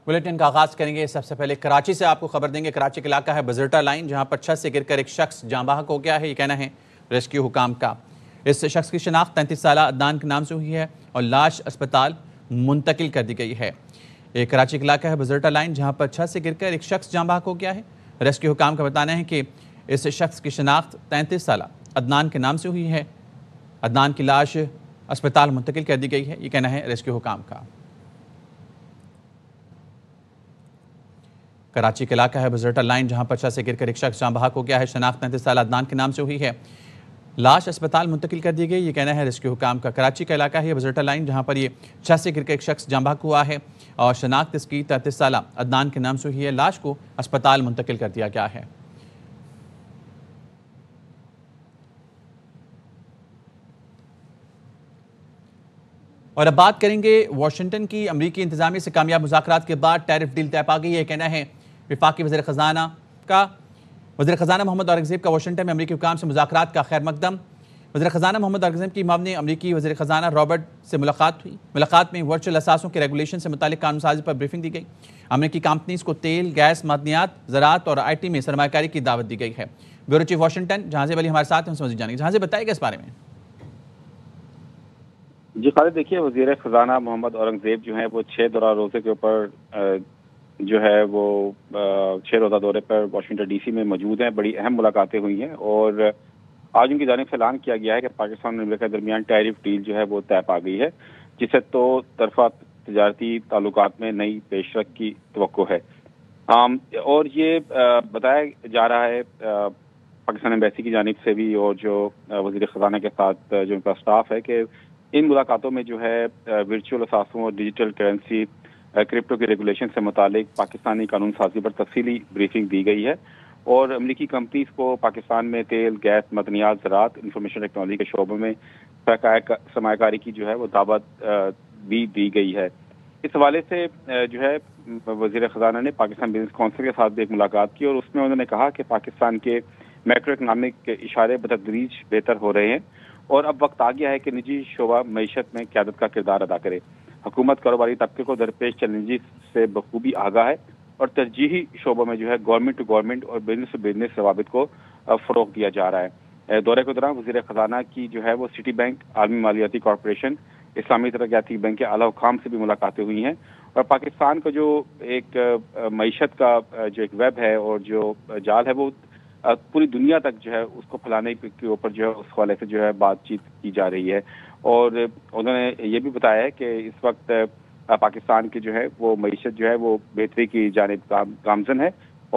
Bulletin کا آغاز کریں گے۔ سب سے پہلے کراچی سے آپ کو خبر دیں گے۔ کراچی کا علاقہ ہے بزرٹا لائن، جہاں پر چھت سے گر کر ایک شخص جاں بحق ہو گیا ہے، یہ کہنا ہے ریسکیو حکام کا۔ اس شخص کی شناخت 33 سالہ عدنان کے نام سے ہوئی ہے اور لاش اسپتال منتقل کر دی گئی ہے۔ یہ کراچی کا علاقہ ہے بزرٹا لائن، جہاں پر چھت سے گر کر ایک شخص جاں بحق ہو گیا ہے۔ ریسکیو حکام کا بتانا ہے کہ اس شخص کی شناخت 33 سالہ عدنان کے نام سے ہوئی ہے۔ عدنان کی لاش اسپتال منتقل کر دی گئی ہے، یہ کہنا ہے ریسکیو حکام کا۔ کراچی کا علاقہ ہے بزرٹا لائن، جہاں پر چھت سے گر کر ایک شخص جاں بحق ہو گیا ہے۔ شناخت 33 سالہ عدنان کے نام سے ہوئی ہے۔ لاش اسپتال منتقل کر دی گئی، یہ کہنا ہے ریسکیو حکام کا۔ کراچی کا علاقہ ہے بزرٹا لائن، جہاں پر یہ چھت سے گر کر ایک شخص جاں بحق ہوا ہے اور شناخت اس کی 33 سالہ عدنان کے نام سے ہوئی ہے۔ لاش کو اسپتال منتقل کر دیا گیا ہے۔ اور اب بات کریں گے واشنگٹن کی۔ امریکی انتظامیہ سے کامیاب مذاکرات کے بعد ٹیرف ڈیل طے پا گئی ہے، کہنا ہے وفاقی وزیر خزانہ کا۔ وزیر خزانہ محمد اورنگزیب کا واشنگٹن میں امریکی حکام سے مذاکرات کا خیر مقدم۔ وزیر خزانہ محمد اورنگزیب کی معاون امریکی وزیر خزانہ رابرٹ سے ملاقات ہوئی۔ ملاقات میں ورچوئل اثاثوں کے ریگولیشن سے متعلق قانون سازی پر بریفنگ دی گئی۔ امریکی کمپنیز کو تیل، گیس، معدنیات، زراعت اور IT میں سرمایہ کاری کی دعوت دی گئی ہے۔ بیورو چیف واشنگٹن جہانزیب علی ہمارے ساتھ ہیں، ان سے مزید جانیں گے۔ جہانزیب بتائیے گا اس بارے میں۔ جی خالد، دیکھیے وزیر خزانہ محمد اورنگزیب جو ہیں وہ 6 دورہ روزے کے اوپر جو ہے وہ 6 روزہ دورے پر واشنگٹن DC میں موجود ہیں۔ بڑی اہم ملاقاتیں ہوئی ہیں اور آج ان کی جانب سے اعلان کیا گیا ہے کہ پاکستان اور امریکہ کے درمیان ٹیرف ڈیل جو ہے وہ طے پا گئی ہے، جس سے تو طرفہ تجارتی تعلقات میں نئی پیش رفت کی توقع ہے۔ اور یہ بتایا جا رہا ہے پاکستان ایمبیسی کی جانب سے بھی اور جو وزیر خزانہ کے ساتھ جو ان کا سٹاف ہے کہ ان ملاقاتوں میں جو ہے ورچوئل اثاثوں اور ڈیجیٹل کرنسی، کرپٹو کے ریگولیشن سے متعلق پاکستانی قانون سازی پر تفصیلی بریفنگ دی گئی ہے اور امریکی کمپنیز کو پاکستان میں تیل، گیس، معدنیات، زراعت، انفارمیشن ٹیکنالوجی کے شعبوں میں سرمایہ کاری کی جو ہے وہ دعوت بھی دی گئی ہے۔ اس حوالے سے جو ہے وزیر خزانہ نے پاکستان بزنس کونسل کے ساتھ بھی ایک ملاقات کی اور اس میں انہوں نے کہا کہ پاکستان کے میکرو اکنامک اشارے بتدریج بہتر ہو رہے ہیں اور اب وقت آ گیا ہے کہ نجی شعبہ معیشت میں قیادت کا کردار ادا کرے۔ حکومت کاروباری طبقے کو درپیش چیلنجز سے بخوبی آگاہ ہے اور ترجیحی شعبوں میں جو ہے گورنمنٹ ٹو گورنمنٹ اور بزنس ٹو بزنس روابط کو فروغ دیا جا رہا ہے۔ دورے کے دوران وزیر خزانہ کی جو ہے وہ سٹی بینک، عالمی مالیاتی کارپوریشن، اسلامی ترقیاتی بینک کے اعلیٰ حکام سے بھی ملاقاتیں ہوئی ہیں اور پاکستان کا جو ایک معیشت کا جو ایک ویب ہے اور جو جال ہے وہ پوری دنیا تک جو ہے اس کو پھیلانے کے اوپر جو ہے اس حوالے سے جو ہے بات چیت کی جا رہی ہے اور انہوں نے یہ بھی بتایا ہے کہ اس وقت پاکستان کی جو ہے وہ معیشت جو ہے وہ بہتری کی جانب گامزن ہے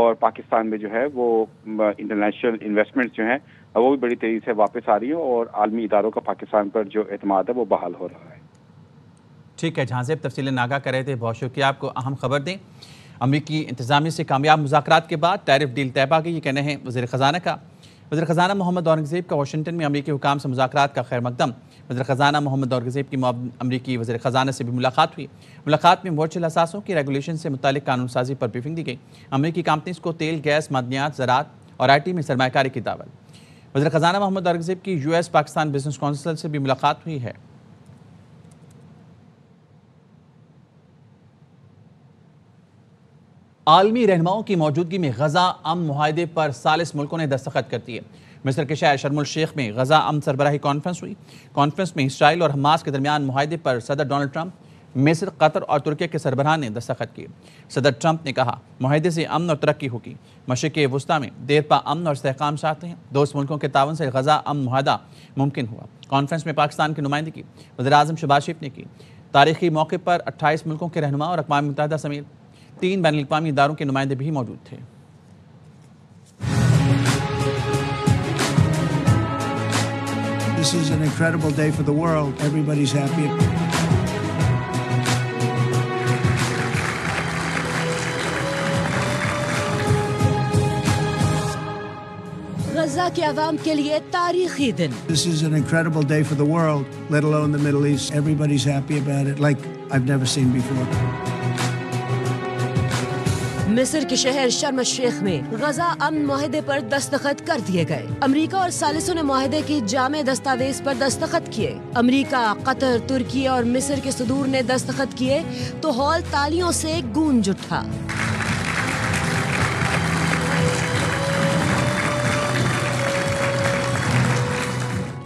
اور پاکستان میں جو ہے وہ انٹرنیشنل انویسٹمنٹ جو ہیں وہ بھی بڑی تیزی سے واپس آ رہی ہیں اور عالمی اداروں کا پاکستان پر جو اعتماد ہے وہ بحال ہو رہا ہے۔ ٹھیک ہے جہانزیب، تفصیل آگاہ کر رہے تھے، بہت شکریہ آپ کو۔ اہم خبر دیں، امریکی انتظامیہ سے کامیاب مذاکرات کے بعد ٹیرف ڈیل طے پا گئی، یہ کہنے ہیں وزیر خزانہ کا۔ وزیر خزانہ محمد اورنگزیب کا واشنگٹن میں امریکی حکام سے مذاکرات کا خیر مقدم۔ وزیر خزانہ محمد اورنگزیب کی امریکی وزیر خزانہ سے بھی ملاقات ہوئی۔ ملاقات میں ورچوئل اثاثوں کی ریگولیشن سے متعلق قانون سازی پر بریفنگ دی گئی۔ امریکی کمپنیز کو تیل، گیس، معدنیات، زراعت اور IT میں سرمایہ کاری کی دعوت۔ وزیر خزانہ محمد اورنگزیب کی US پاکستان بزنس کونسل سے بھی ملاقات ہوئی ہے۔ عالمی رہنماؤں کی موجودگی میں غزہ امن معاہدے پر 40 ملکوں نے دستخط کر دیے۔ مصر کے شہر شرم الشیخ میں غزہ امن سربراہی کانفرنس ہوئی۔ کانفرنس میں اسرائیل اور حماس کے درمیان معاہدے پر صدر ڈونلڈ ٹرمپ، مصر، قطر اور ترکی کے سربراہان نے دستخط کیے۔ صدر ٹرمپ نے کہا معاہدے سے امن اور ترقی ہوگی۔ مشرق وسطیٰ میں دیرپا امن اور استحکام چاہتے ہیں۔ دوست ملکوں کے تعاون سے غزہ امن معاہدہ ممکن ہوا۔ کانفرنس میں پاکستان کی نمائندگی وزیر اعظم شہباز شریف نے کی۔ تاریخی موقع پر 28 ملکوں کے رہنما اور اقوام متحدہ سمیت 3 بین الاقوامی اداروں کے نمائندے بھی موجود تھے۔ This is an incredible day for the world. Everybody's happy. Gaza کے عوام کے لیے تاریخی دن۔ This is an incredible day for the world, let alone the Middle East. Everybody's happy about it like I've never seen before. مصر کے شہر شرم الشیخ میں غزہ امن معاہدے پر دستخط کر دیے گئے۔ امریکہ اور ثالثوں نے معاہدے کی جامع دستاویز پر دستخط کیے۔ امریکہ، قطر، ترکی اور مصر کے صدور نے دستخط کیے تو ہال تالیوں سے گونج اٹھا۔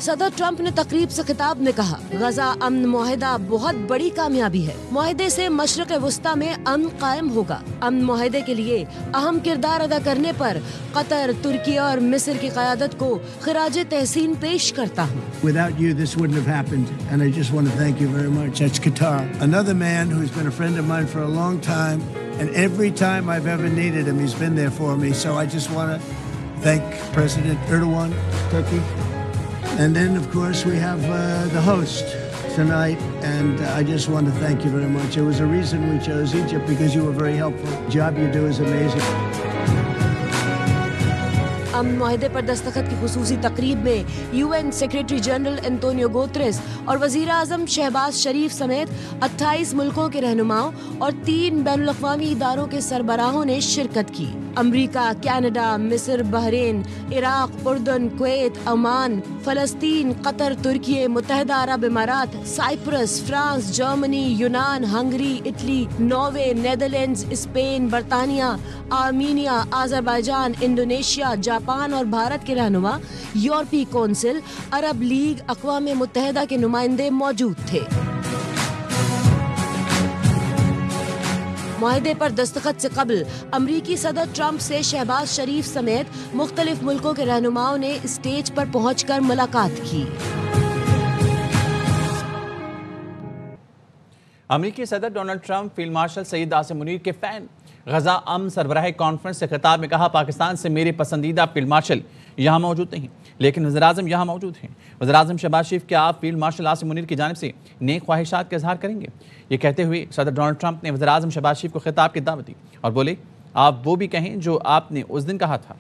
صدر ٹرمپ نے تقریب سے خطاب میں کہا، غزہ امن معاہدہ بہت بڑی کامیابی ہے۔ معاہدے سے مشرق وسطیٰ میں امن قائم ہوگا۔ امن معاہدے کے لیے اہم کردار ادا کرنے پر قطر، ترکی اور مصر کی قیادت کو خراج تحسین پیش کرتا ہوں۔ Without you, this wouldn't have happened, and I just want to thank you very much. That's Qatar. Another man who's been a friend of mine for a long time, and every time I've ever needed him, he's been there for me. So I just want to thank President Erdogan, Turkey. And then, of course, we have the host tonight, and I just want to thank you very much. There was a reason we chose Egypt, because you were very helpful. The job you do is amazing. امن معاہدے پر دستخط کی خصوصی تقریب میں U N secretary general Antonio Guterres اور وزیر اعظم شہباز شریف سمیت 28 ملکوں کے رہنماؤں اور 3 بین الاقوامی اداروں کے سربراہوں نے شرکت کی۔ امریکہ، کینیڈا، مصر، بحرین، عراق، اردن، کویت، عمان، فلسطین، قطر، ترکی، متحدہ عرب امارات، سائپرس، فرانس، جرمنی، یونان، Hungary, Italy, Norway, Netherlands, Spain, برطانیہ، آرمینیا، آذربائیجان، انڈونیشیا، جاپان اور بھارت کے رہنما، یورپی کونسل، عرب لیگ، اقوام متحدہ کے نمائندے موجود تھے۔ معاہدے پر دستخط سے قبل امریکی صدر ٹرمپ سے شہباز شریف سمیت مختلف ملکوں کے رہنماؤں نے اسٹیج پر پہنچ کر ملاقات کی۔ امریکی صدر ڈونلڈ ٹرمپ فیلڈ مارشل سعید عاصم منیر کے فین۔ غزہ امن سربراہ کانفرنس سے خطاب میں کہا، پاکستان سے میرے پسندیدہ فیلڈ مارشل یہاں موجود نہیں، لیکن وزیر اعظم یہاں موجود ہیں۔ وزیر اعظم شہباز شریف، کیا آپ فیلڈ مارشل عاصم منیر کی جانب سے نیک خواہشات کا اظہار کریں گے؟ یہ کہتے ہوئے صدر ڈونلڈ ٹرمپ نے وزیر اعظم شہباز شریف کو خطاب کی دعوت دی اور بولے، آپ وہ بھی کہیں جو آپ نے اس دن کہا تھا۔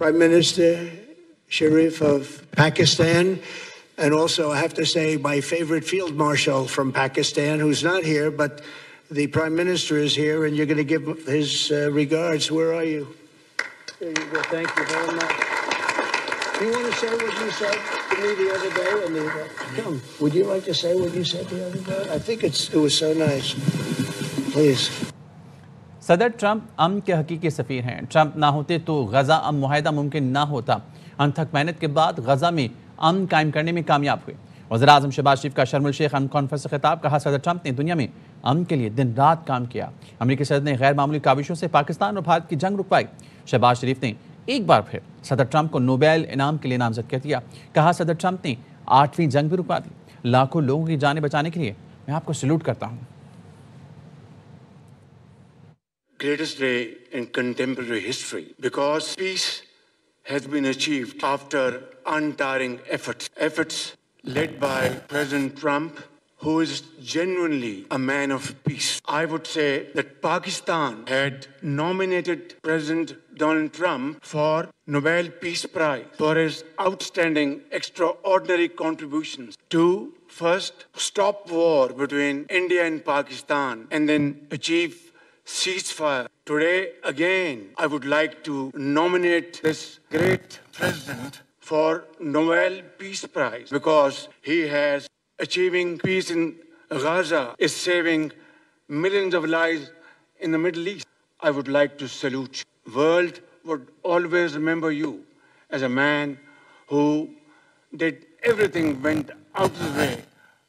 Prime Minister Sharif of Pakistan, and also I have to say my favorite field marshal from Pakistan, who's not here, but the Prime Minister is here, and you're going to give his regards. Where are you? There you go. Thank you very much. Do you want to say what you said to me the other day? Come. Would you like to say what you said the other day? I think it was so nice. Please. صدر Trump امن کے حقیقی سفیر ہیں۔ Trump نہ ہوتے تو غزہ امن معاہدہ ممکن نہ ہوتا۔ انتھک محنت کے بعد غزہ میں امن قائم کرنے میں کامیاب ہوئے۔ وزیر اعظم شہباز شریف کا شرم الشیخ امن کانفرنس سے خطاب، کہا صدر ٹرمپ نے دنیا میں امن کے لیے دن رات کام کیا۔ امریکی صدر نے غیر معمولی کاوشوں سے پاکستان اور بھارت کی جنگ رکوائی۔ شہباز شریف نے ایک بار پھر صدر ٹرمپ کو نوبیل انعام کے لیے نامزد کر دیا۔ کہا صدر ٹرمپ نے 8ویں جنگ بھی رکوا دی۔ لاکھوں لوگوں کی جانیں بچانے کے لیے میں آپ کو سلوٹ کرتا ہوں۔ Greatest day in contemporary history, because peace has been achieved after untiring efforts led by President Trump, who is genuinely a man of peace. I would say that Pakistan had nominated President Donald Trump for Nobel Peace Prize for his outstanding, extraordinary contributions to first stop war between India and Pakistan and then achieve ceasefire. Today, again, I would like to nominate this great president for Nobel Peace Prize, because he has achieving peace in Gaza, is saving millions of lives in the Middle East. I would like to salute you. World would always remember you as a man who did everything, went out of the way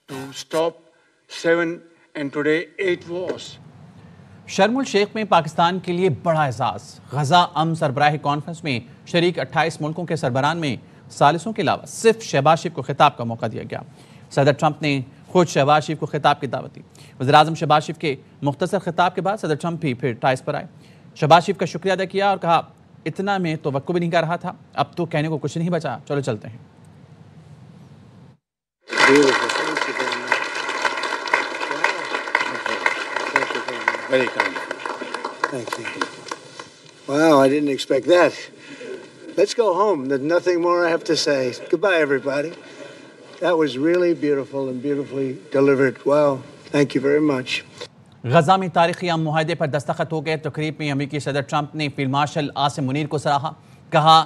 to stop 7 and today 8 wars. شرم الشیخ میں پاکستان کے لیے بڑا اعزاز۔ غزہ امن سربراہی conference میں شریک 28 ملکوں کے سربراہان میں ثالثوں کے علاوہ صرف شہباز شریف کو خطاب کا موقع دیا گیا۔ صدر ٹرمپ نے خود شہباز شریف کو خطاب کی دعوت دی۔ وزیر اعظم شہباز شریف کے مختصر خطاب کے بعد صدر ٹرمپ بھی پھر ٹائز پر آئے۔ شہباز شریف کا شکریہ ادا کیا اور کہا، اتنا میں توقع بھی نہیں کر رہا تھا، اب تو کہنے کو کچھ نہیں بچا، چلو چلتے ہیں۔ Very kind. Thank you. Wow, I didn't expect that. Let's go home. There's nothing more I have to say. Goodbye, everybody. That was really beautiful and beautifully delivered. Wow. Thank you very much. Gaza میں تاریخی امن معاہدے پر دستخط ہو گئے۔ تقریب میں امریکی صدر ٹرمپ نے فیلڈ مارشل عاصم منیر کو سراہا، کہا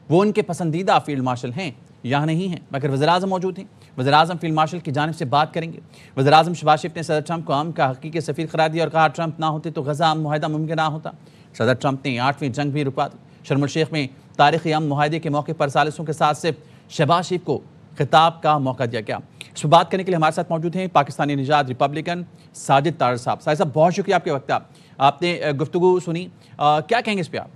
وہ ان کے پسندیدہ فیلڈ مارشل ہیں، یہاں نہیں ہیں مگر وزیراعظم موجود ہیں۔ وزیراعظم فیلڈ مارشل کی جانب سے بات کریں گے۔ وزیراعظم شہباز شریف نے صدر ٹرمپ کو امن کا حقیقی سفیر قرار دیا اور کہا ٹرمپ نہ ہوتے تو غزہ امن معاہدہ ممکن نہ ہوتا۔ صدر ٹرمپ نے 8ویں جنگ بھی رکوا دی۔ شرم الشیخ میں تاریخی امن معاہدے کے موقع پر ثالثوں کے ساتھ صرف شہباز شریف کو خطاب کا موقع دیا گیا۔ اس پر بات کرنے کے لیے ہمارے ساتھ موجود ہیں پاکستانی نژاد ریپبلکن ساجد طارر صاحب۔ ساجد صاحب بہت شکریہ آپ کے وقت۔ آپ نے گفتگو سنی، کیا کہیں گے اس پہ آپ؟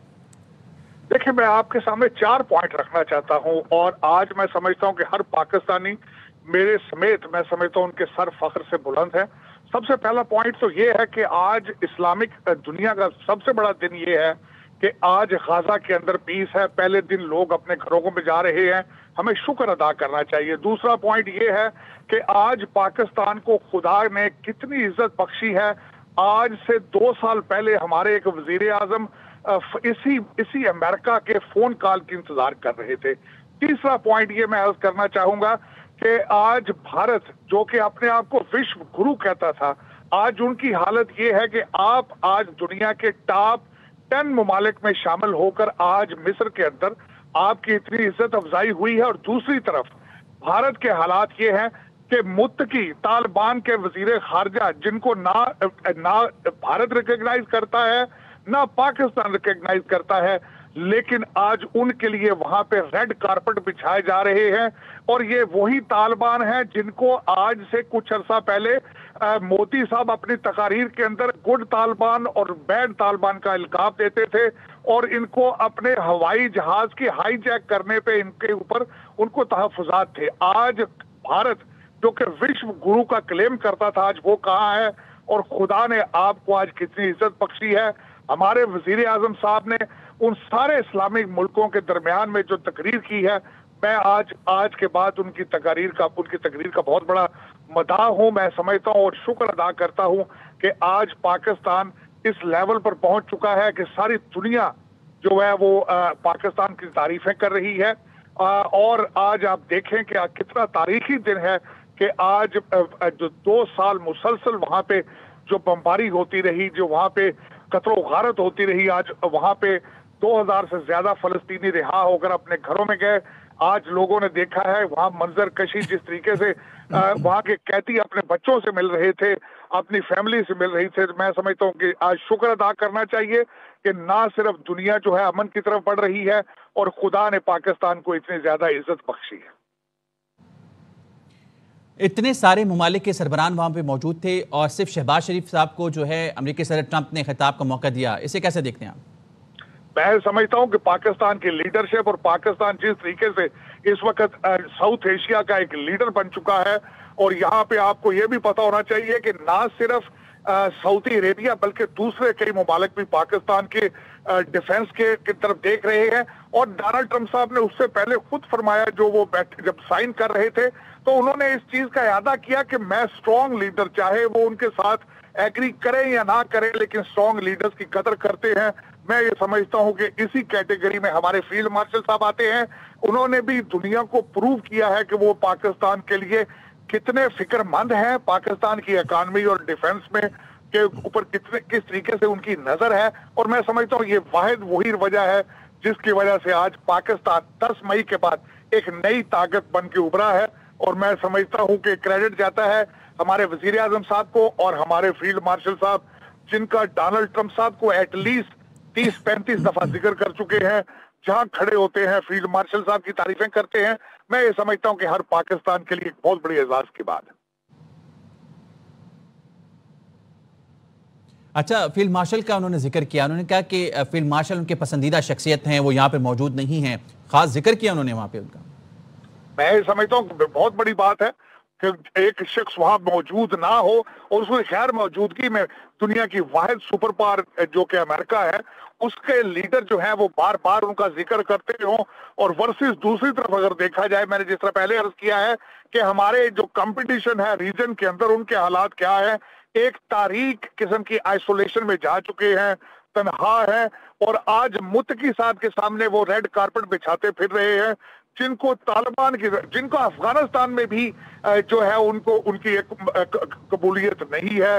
دیکھیں، میں آپ کے سامنے 4 پوائنٹ رکھنا چاہتا ہوں اور آج میں سمجھتا ہوں کہ ہر پاکستانی میرے سمیت میں سمجھتا ہوں ان کے سر فخر سے بلند ہے۔ سب سے پہلا پوائنٹ تو یہ ہے کہ آج اسلامک دنیا کا سب سے بڑا دن یہ ہے کہ آج غزہ کے اندر پیس ہے۔ پہلے دن لوگ اپنے گھروں میں جا رہے ہیں، ہمیں شکر ادا کرنا چاہیے۔ دوسرا پوائنٹ یہ ہے کہ آج پاکستان کو خدا نے کتنی عزت بخشی ہے۔ آج سے 2 سال پہلے ہمارے ایک وزیر اعظم اسی امریکہ کے فون کال کی انتظار کر رہے تھے۔ تیسرا پوائنٹ یہ میں عرض کرنا چاہوں گا کہ آج بھارت جو کہ اپنے آپ کو وشو گرو کہتا تھا، آج ان کی حالت یہ ہے کہ آپ آج دنیا کے ٹاپ 10 ممالک میں شامل ہو کر آج مصر کے اندر آپ کی اتنی عزت افزائی ہوئی ہے۔ اور دوسری طرف بھارت کے حالات یہ ہیں کہ متقی طالبان کے وزیر خارجہ جن کو نہ بھارت ریکگنائز کرتا ہے نہ پاکستان ریکگنائز کرتا ہے، لیکن آج ان کے لیے وہاں پہ ریڈ کارپٹ بچھائے جا رہے ہیں۔ اور یہ وہی طالبان ہیں جن کو آج سے کچھ عرصہ پہلے مودی صاحب اپنی تقاریر کے اندر گڈ طالبان اور بیڈ طالبان کا القاب دیتے تھے اور ان کو اپنے ہوائی جہاز کی ہائی جیک کرنے پہ ان کے اوپر ان کو تحفظات تھے۔ آج بھارت جو کہ وشو گرو کا کلیم کرتا تھا، آج وہ کہاں ہے اور خدا نے آپ کو آج کتنی عزت بخشی ہے۔ ہمارے وزیر اعظم صاحب نے ان سارے اسلامک ملکوں کے درمیان میں جو تقریر کی ہے، میں آج کے بعد ان کی تقریر کا بہت بڑا مداح ہوں۔ میں سمجھتا ہوں اور شکر ادا کرتا ہوں کہ آج پاکستان اس لیول پر پہنچ چکا ہے کہ ساری دنیا جو ہے وہ پاکستان کی تعریفیں کر رہی ہے۔ اور آج آپ دیکھیں کہ کتنا تاریخی دن ہے کہ آج جو 2 سال مسلسل وہاں پہ جو بمباری ہوتی رہی، جو وہاں پہ قتل و غارت ہوتی رہی، آج وہاں پہ 2000 سے زیادہ فلسطینی رہا ہو کر اپنے گھروں میں گئے۔ آج لوگوں نے دیکھا ہے وہاں منظر کشی، جس طریقے سے وہاں کے قیدی اپنے بچوں سے مل رہے تھے، اپنی فیملی سے مل رہی تھے۔ میں سمجھتا ہوں کہ آج شکر ادا کرنا چاہیے کہ نہ صرف دنیا جو ہے امن کی طرف بڑھ رہی ہے اور خدا نے پاکستان کو اتنی زیادہ عزت بخشی ہے۔ اتنے سارے ممالک کے سربراہان وہاں پہ موجود تھے اور صرف شہباز شریف صاحب کو جو ہے امریکی صدر ٹرمپ نے خطاب کا موقع دیا، اسے کیسے دیکھتے ہیں آپ؟ میں سمجھتا ہوں کہ پاکستان کی لیڈرشپ اور پاکستان جس طریقے سے اس وقت ساؤتھ ایشیا کا ایک لیڈر بن چکا ہے، اور یہاں پہ آپ کو یہ بھی پتا ہونا چاہیے کہ نہ صرف سعودی عربیہ بلکہ دوسرے کئی ممالک بھی پاکستان کے ڈیفنس کی طرف دیکھ رہے ہیں۔ اور ڈونلڈ ٹرمپ صاحب نے اس سے پہلے خود فرمایا، جو وہ جب سائن کر رہے تھے تو انہوں نے اس چیز کا اعادہ کیا کہ میں اسٹرانگ لیڈر، چاہے وہ ان کے ساتھ ایگری کریں یا نہ کریں، لیکن اسٹرانگ لیڈرز کی قدر کرتے ہیں۔ میں یہ سمجھتا ہوں کہ اسی کیٹیگری میں ہمارے فیلڈ مارشل صاحب آتے ہیں۔ انہوں نے بھی دنیا کو پروو کیا ہے کہ وہ پاکستان کے لیے کتنے فکر مند ہیں، پاکستان کی اکانومی اور ڈیفنس میں کے اوپر کس طریقے سے ان کی نظر ہے۔ اور میں سمجھتا ہوں یہ واحد وہی وجہ ہے جس کی وجہ سے آج پاکستان 10 مئی کے بعد ایک نئی طاقت بن کے ابھرا ہے۔ اور میں سمجھتا ہوں کہ کریڈٹ جاتا ہے ہمارے وزیر اعظم صاحب کو اور ہمارے فیلڈ مارشل صاحب، جن کا ڈونلڈ ٹرمپ صاحب کو ایٹ لیسٹ 30-35 دفعہ ذکر کر چکے ہیں۔ جہاں کھڑے ہوتے ہیں فیلڈ مارشل صاحب کی تعریفیں کرتے ہیں۔ میں یہ سمجھتا ہوں کہ ہر پاکستان کے لیے ایک بہت بڑی اعزاز کی بات ہے۔ اچھا، فیلڈ مارشل کا انہوں نے ذکر کیا، انہوں نے کہا کہ فیلڈ مارشل ان کے پسندیدہ شخصیت ہیں، وہ یہاں پہ موجود نہیں ہیں، خاص ذکر کیا انہوں نے وہاں پہ ان کا۔ میں سمجھتا ہوں کہ بہت بڑی بات ہے کہ ایک شخص وہاں موجود نہ ہو اور اس کی خیر موجودگی میں دنیا کی واحد سپر پاور جو کہ امریکہ ہے، اس کے لیڈر جو ہیں وہ بار بار ان کا ذکر کرتے ہوں۔ اور ورسز دوسری طرف اگر دیکھا جائے، میں نے جس طرح پہلے عرض کیا ہے کہ ہمارے جو کمپٹیشن ہے ریجن کے اندر، ان کے حالات کیا ہے، ایک تاریخ قسم کی آئسولیشن میں جا چکے ہیں، تنہا ہے، اور آج متقی صاحب کے سامنے وہ ریڈ کارپٹ بچھاتے پھر رہے ہیں، جن کو طالبان کی، جن کو افغانستان میں بھی جو ہے ان کی ایک قبولیت نہیں ہے۔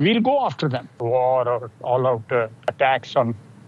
we'll go after them. War or all out attacks on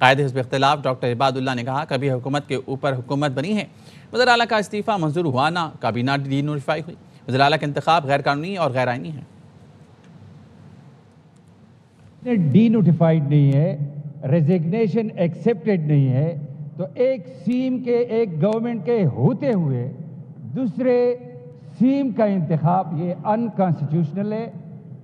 قائد حزب اختلاف ڈاکٹر عباد اللہ نے کہا کبھی حکومت کے اوپر حکومت بنی ہے، وزیر اعلیٰ کا استعفیٰ منظور ہوا نہ کابینہ ڈی نوٹیفائی ہوئی، وزیر اعلیٰ کا انتخاب غیر قانونی اور غیر آئینی ہے۔ ڈی نوٹیفائیڈ نہیں ہے، ریزگنیشن ایکسیپٹڈ نہیں ہے، تو ایک سیم کے ایک گورنمنٹ کے ہوتے ہوئے دوسرے سیم کا انتخاب یہ ان کانسٹیٹیوشنل ہے،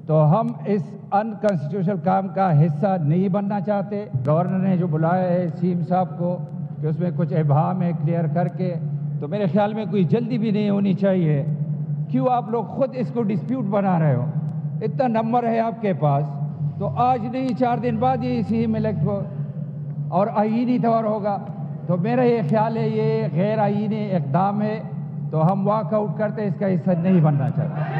تو ہم اس ان کانسٹیٹیوشنل کام کا حصہ نہیں بننا چاہتے۔ گورنر نے جو بلایا ہے سیم صاحب کو کہ اس میں کچھ ابہام ہے کلیئر کر کے، تو میرے خیال میں کوئی جلدی بھی نہیں ہونی چاہیے۔ کیوں آپ لوگ خود اس کو ڈسپیوٹ بنا رہے ہو؟ اتنا نمبر ہے آپ کے پاس، تو آج نہیں 4 دن بعد یہ سیم الیکٹ ہو اور آئینی طور ہوگا، تو میرا یہ خیال ہے یہ غیر آئینی اقدام ہے، تو ہم واک آؤٹ کرتے اس کا حصہ نہیں بننا چاہتے۔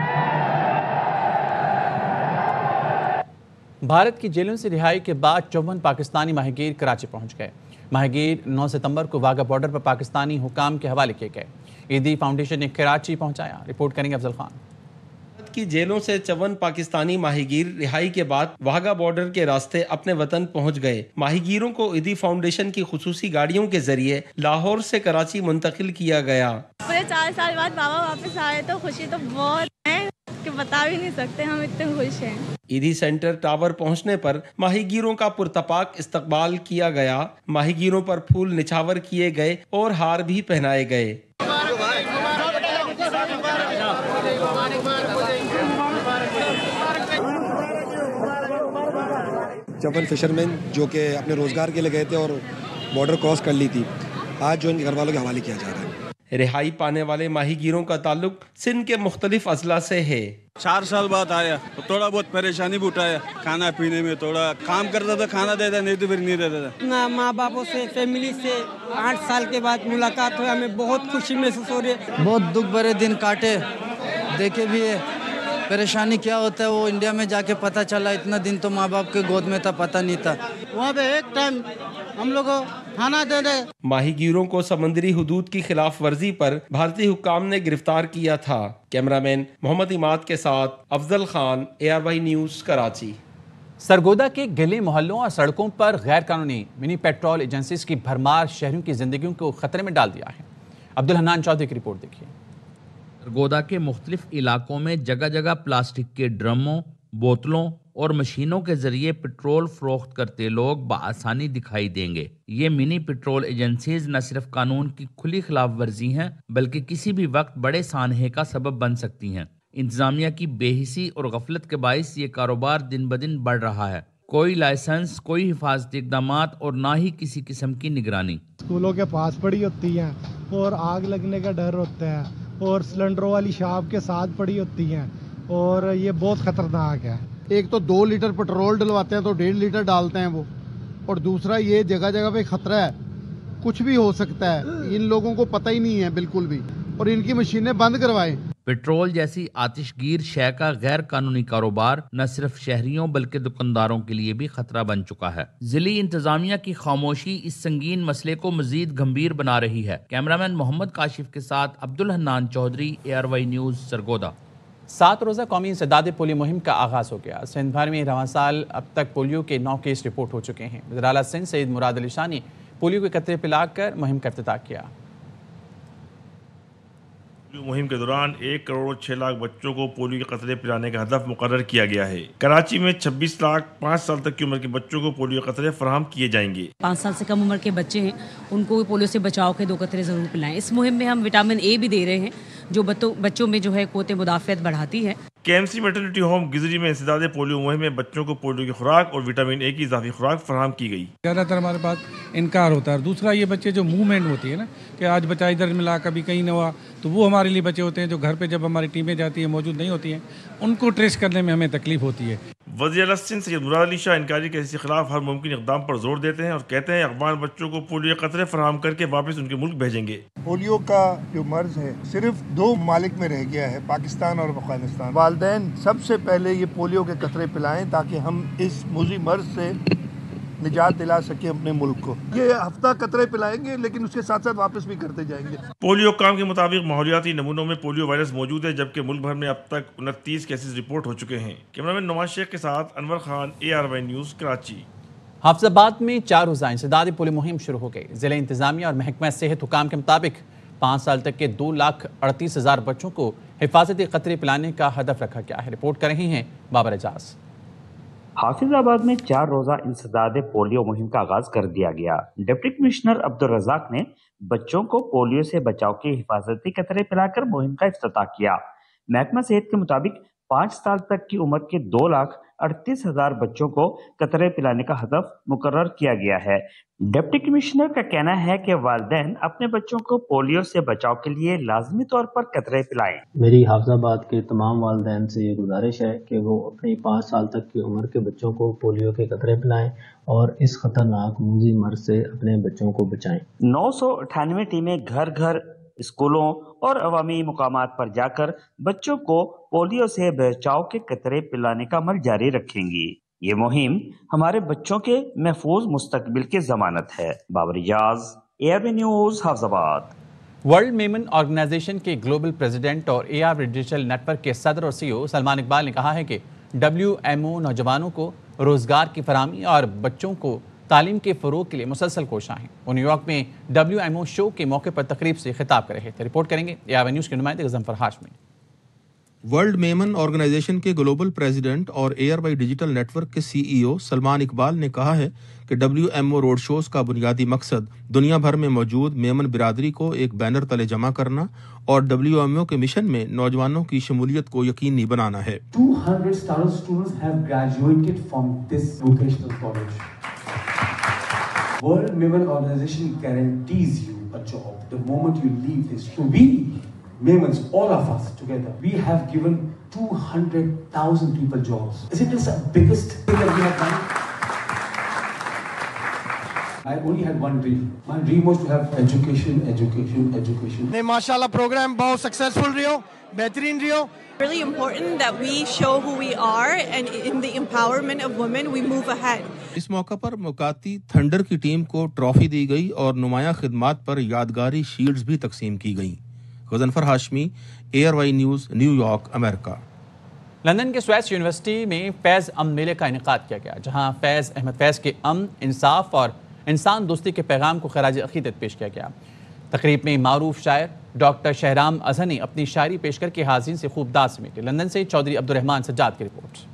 بھارت کی جیلوں سے رہائی کے بعد 54 پاکستانی ماہی گیر کراچی پہنچ گئے۔ ماہی گیر 9 ستمبر کو واگا بارڈر پر پاکستانی حکام کے حوالے کیے گئے۔ ایدی فاؤنڈیشن نے کراچی پہنچایا۔ رپورٹ کریں گے افضل خان۔ بھارت کی جیلوں سے 54 پاکستانی ماہی گیر رہائی کے بعد واگا بارڈر کے راستے اپنے وطن پہنچ گئے۔ ماہی گیروں کو ایدی فاؤنڈیشن کی خصوصی گاڑیوں کے ذریعے لاہور سے کراچی منتقل کیا گیا۔ پورے 4 سال بعد بابا واپس آئے تو خوشی تو بہت ہے کہ بتا بھی نہیں سکتے، ہم اتنے خوش ہیں۔ ایدی سینٹر ٹاور پہنچنے پر ماہی گیروں کا پرتپاک استقبال کیا گیا، ماہی گیروں پر پھول نچھاور کیے گئے اور ہار بھی پہنائے گئے۔ چپن فشرمین جو کہ اپنے روزگار کے لیے گئے تھے اور بارڈر کراس کر لی تھی، آج جو ان کے گھر والوں کے حوالے کیا جا رہا ہے۔ رہائی پانے والے ماہی گیروں کا تعلق سندھ کے مختلف اضلاع سے ہے۔ 4 سال بعد آیا تو تھوڑا بہت پریشانی بھی اٹھایا، کھانا پینے میں تھوڑا کام کرتا تھا، کھانا دیتا نہیں تو پھر نہیں دیتا تھا۔ ماں باپوں سے فیملی سے 8 سال کے بعد ملاقات ہوئی، ہمیں بہت خوشی محسوس ہو رہی ہے۔ بہت دکھ بھرے دن کاٹے، دیکھے بھی ہے پریشانی کیا ہوتا ہے، وہ انڈیا میں جا کے پتہ چلا۔ اتنا دن تو ماں باپ کے گود میں تھا، پتہ نہیں تھا۔ وہاں پہ ایک ٹائم ہم لوگ کھانا دے دے۔ ماہی گیروں کو سمندری حدود کی خلاف ورزی پر بھارتی حکام نے گرفتار کیا تھا۔ کیمرامین محمد اماد کے ساتھ افضل خان، ARY نیوز کراچی۔ سرگودا کے گلے محلوں اور سڑکوں پر غیر قانونی منی پیٹرول ایجنسیز کی بھرمار شہریوں کی زندگیوں کو خطرے میں ڈال دیا ہے۔ عبدالحنان چودھری کی رپورٹ دیکھیے۔ سرگودا کے مختلف علاقوں میں جگہ جگہ پلاسٹک کے ڈرموں، بوتلوں اور مشینوں کے ذریعے پٹرول فروخت کرتے لوگ بآسانی دکھائی دیں گے۔ یہ منی پیٹرول ایجنسیز نہ صرف قانون کی کھلی خلاف ورزی ہیں بلکہ کسی بھی وقت بڑے سانحے کا سبب بن سکتی ہیں۔ انتظامیہ کی بے حسی اور غفلت کے باعث یہ کاروبار دن بدن بڑھ رہا ہے۔ کوئی لائسنس، کوئی حفاظتی اقدامات اور نہ ہی کسی قسم کی نگرانی۔ اسکولوں کے پاس پڑی ہوتی ہیں اور آگ لگنے کا ڈر ہوتا ہے، اور سلنڈروں والی شاپ کے ساتھ پڑی ہوتی ہیں، اور یہ بہت خطرناک ہے۔ ایک تو 2 لیٹر پٹرول ڈلواتے ہیں تو 1.5 لیٹر ڈالتے ہیں وہ، اور دوسرا یہ جگہ جگہ پہ خطرہ ہے، کچھ بھی ہو سکتا ہے، ان لوگوں کو پتہ ہی نہیں ہے بالکل بھی، اور ان کی مشینیں بند کروائیں۔ پیٹرول جیسی آتش گیر شے کا غیر قانونی کاروبار نہ صرف شہریوں بلکہ دکانداروں کے لیے بھی خطرہ بن چکا ہے۔ ضلعی انتظامیہ کی خاموشی اس سنگین مسئلے کو مزید گمبھیر بنا رہی ہے۔ کیمرامین محمد کاشف کے ساتھ عبدالحنان چودھری، ARY نیوز سرگودا۔ 7 روزہ قومی انسداد پولیو مہم کا آغاز ہو گیا۔ سندھ بھر میں رواں سال اب تک پولیو کے 9 کیس رپورٹ ہو چکے ہیں۔ وزیر اعلیٰ سندھ سید مراد علی شاہ نے پولیو کے قطرے پلا کر مہم کا افتتاح کیا۔ پولیو مہم کے دوران 1 کروڑ 6 لاکھ بچوں کو پولیو کے قطرے پلانے کا ہدف مقرر کیا گیا ہے۔ کراچی میں 26 لاکھ 5 سال تک کی عمر کے بچوں کو پولیو کے قطرے فراہم کیے جائیں گے۔ 5 سال سے کم عمر کے بچے ہیں ان کو پولیو سے بچاؤ کے 2 قطرے ضرور پلائیں۔ اس مہم میں ہم وٹامن A بھی دے رہے ہیں جو بچوں میں جو ہے قوت مدافعت بڑھاتی ہے۔ KMC میٹرنٹی ہوم گزری میں انسداد پولیو مہم میں بچوں کو پولیو کی خوراک اور وٹامن A کی اضافی خوراک فراہم کی گئی۔ زیادہ تر ہمارے پاس انکار ہوتا ہے۔ دوسرا یہ بچے جو موومنٹ ہوتی ہے نا کہ آج بچہ ادھر ملا کبھی کہیں نہ ہوا، تو وہ ہمارے لیے بچے ہوتے ہیں جو گھر پہ جب ہماری ٹیمیں جاتی ہیں موجود نہیں ہوتی ہیں، ان کو ٹریس کرنے میں ہمیں تکلیف ہوتی ہے۔ وزیر اعلیٰ سندھ سید مراد علی شاہ انکاری کیسز کے خلاف ہر ممکن اقدام پر زور دیتے ہیں اور کہتے ہیں افغان بچوں کو پولیو کے قطرے فراہم کر کے واپس ان کے ملک بھیجیں گے۔ پولیو کا جو مرض ہے صرف 2 ممالک میں رہ گیا ہے، پاکستان اور افغانستان۔ والدین سب سے پہلے یہ پولیو کے قطرے پلائیں تاکہ ہم اس موذی مرض سے نجات دلا سکیں اپنے ملک کو۔ یہ ہفتہ قطرے پلائیں گے لیکن اس کے ساتھ ساتھ واپس بھی کرتے جائیں گے۔ پولیو حکام کے مطابق ماحولیاتی نمونوں میں پولیو وائرس موجود ہے جبکہ ملک بھر میں اب تک 29 کیسز رپورٹ ہو چکے ہیں۔ کیمرامین نواز شیخ کے ساتھ انور خان، ARY نیوز کراچی۔ حافظ آباد میں 4 روزہ انسدادی پولیو مہم شروع ہو گئی۔ ضلع انتظامیہ اور محکمہ صحت حکام کے مطابق 5 سال تک کے 2,38,000 بچوں کو حفاظتی قطرے پلانے کا ہدف رکھا گیا ہے۔ رپورٹ کر رہے ہیں بابر اعجاز۔ حافظ آباد میں 4 روزہ انسداد پولیو مہم کا آغاز کر دیا گیا۔ ڈپٹی کمشنر عبدالرزاق نے بچوں کو پولیو سے بچاؤ کے حفاظتی قطرے پلا کر مہم کا افتتاح کیا۔ محکمہ صحت کے مطابق 5 سال تک کی عمر کے 2,38,000 بچوں کو قطرے پلانے کا ہدف مقرر کیا گیا ہے۔ ڈپٹی کمشنر کا کہنا ہے کہ والدین اپنے بچوں کو پولیو سے بچاؤ کے لیے لازمی طور پر قطرے پلائیں۔ میری حافظ آباد کے تمام والدین سے یہ گزارش ہے کہ وہ اپنی 5 سال تک کی عمر کے بچوں کو پولیو کے قطرے پلائیں اور اس خطرناک موذی مرض سے اپنے بچوں کو بچائیں۔ 998 ٹیمیں گھر گھر، اسکولوں اور عوامی مقامات پر جا کر بچوں کو پولیو سے بچاؤ کے قطرے پلانے کا عمل جاری رکھیں گی۔ یہ مہم ہمارے بچوں کے محفوظ مستقبل کی ضمانت ہے۔ بابر اعجاز، ARV نیوز، حافظ آباد۔ ورلڈ میمن آرگنائزیشن کے گلوبل پریزیڈنٹ اور ARV ڈیجیٹل نیٹ ورک کے صدر اور CEO سلمان اقبال نے کہا ہے کہ WMO نوجوانوں کو روزگار کی فراہمی اور بچوں کو تعلیم کے فروغ کے لیے مسلسل کوشاں ہیں۔ وہ نیو یارک میں WMO شو کے موقع پر تقریب سے خطاب کر رہے تھے۔ رپورٹ کریں گے ARV نیوز کے نمائندے غضنفر ہاشمی۔ ورلڈ میمن آرگنائزیشن کے گلوبل پریزیڈنٹ اور ARY ڈیجیٹل نیٹ ورک کے CEO سلمان اقبال نے کہا ہے کہ WMO روڈ شوز کا بنیادی مقصد دنیا بھر میں موجود میمن برادری کو ایک بینر تلے جمع کرنا اور WMO کے مشن میں نوجوانوں کی شمولیت کو یقینی بنانا ہے۔ 200,000 students have graduated from this vocational college. World Women Organization guarantees you a job the moment you leave this. So we, Memons, all of us together, we have given 200,000 people jobs. Isn't this the biggest thing that we have done? I only had one dream. My dream was to have education. نہیں ماشاءاللہ programme بہت successful رہی ہو، بہترین رہی ہو۔ Really important that we show who we are and in the empowerment of women we move ahead. اس موقع پر مکاتی thunder کی team کو trophy دی گئی اور نمایاں خدمات پر یادگاری شیلڈز بھی تقسیم کی گئیں۔ Ghazanfar Hashmi, ARY news, New York, امریکہ۔ لندن کے سویس یونیورسٹی میں فیض امن میلے کا انعقاد کیا گیا، جہاں فیض احمد فیض کے امن، انصاف اور انسان دوستی کے پیغام کو خراج عقیدت پیش کیا گیا۔ تقریب میں معروف شاعر ڈاکٹر شہرام اظہر نے اپنی شاعری پیش کر کے حاضرین سے خوب داد سمیٹی۔ لندن سے چودھری عبدالرحمان سجاد کی رپورٹ۔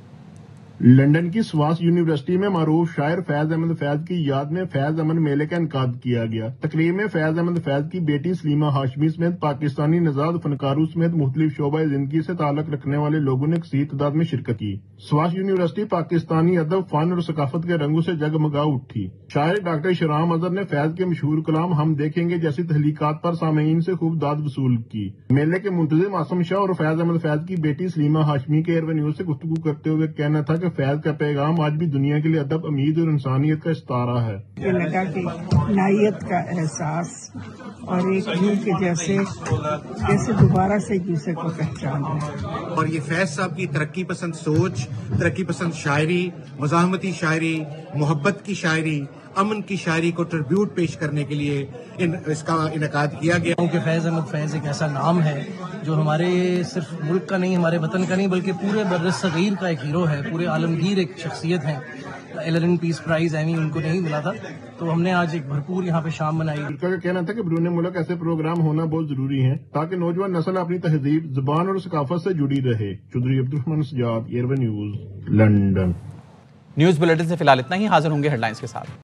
لندن کی سواس یونیورسٹی میں معروف شاعر فیض احمد فیض کی یاد میں فیض امن میلے کا انعقاد کیا گیا۔ تقریب میں فیض احمد فیض کی بیٹی سلیمہ ہاشمی سمیت پاکستانی نژاد فنکاروں سمیت مختلف شعبۂ زندگی سے تعلق رکھنے والے لوگوں نے کثیر تعداد میں شرکت کی۔ سواس یونیورسٹی پاکستانی ادب، فن اور ثقافت کے رنگوں سے جگمگا اٹھی۔ شاعر ڈاکٹر شہرام اظہر نے فیض کے مشہور کلام ہم دیکھیں گے جیسی تحلیقات پر سامعین سے خوب داد وصول کی۔ میلے کے منتظم عاصم شاہ اور فیض احمد فیض کی بیٹی سلیمہ ہاشمی کے ARY نیوز سے گفتگو کرتے ہوئے کہنا تھا کہ فیض کا پیغام آج بھی دنیا کے لیے ادب، امید اور انسانیت کا استعارہ ہے۔ یہ لگا کہ نائیت کا احساس اور ایک یوں کے جیسے دوبارہ سے ایک دوسرے کو پہچان ہے۔ اور یہ فیض صاحب کی ترقی پسند سوچ، ترقی پسند شاعری، مزاحمتی شاعری، محبت کی شاعری، امن کی شاعری کو ٹربیوٹ پیش کرنے کے لیے اس کا انعقاد کیا گیا۔ کیونکہ فیض احمد فیض ایک ایسا نام ہے جو ہمارے صرف ملک کا نہیں، ہمارے وطن کا نہیں، بلکہ پورے بر صغیر کا ایک ہیرو ہے، پورے عالمگیر ایک شخصیت ہے۔ ایلن پیس پرائز ایمی ان کو نہیں ملا تھا، تو ہم نے آج ایک بھرپور یہاں پہ شام منائی۔ ان کا کہنا تھا کہ بیرون ملک ایسے پروگرام ہونا بہت ضروری ہیں تاکہ نوجوان نسل اپنی تہذیب، زبان اور ثقافت سے جڑی رہے۔ Chaudhry Abdul Rahman Sajjad, ARY news, London. News bulletin سے فی الحال اتنا ہی، حاضر ہوں گے ہیڈ لائنز کے ساتھ۔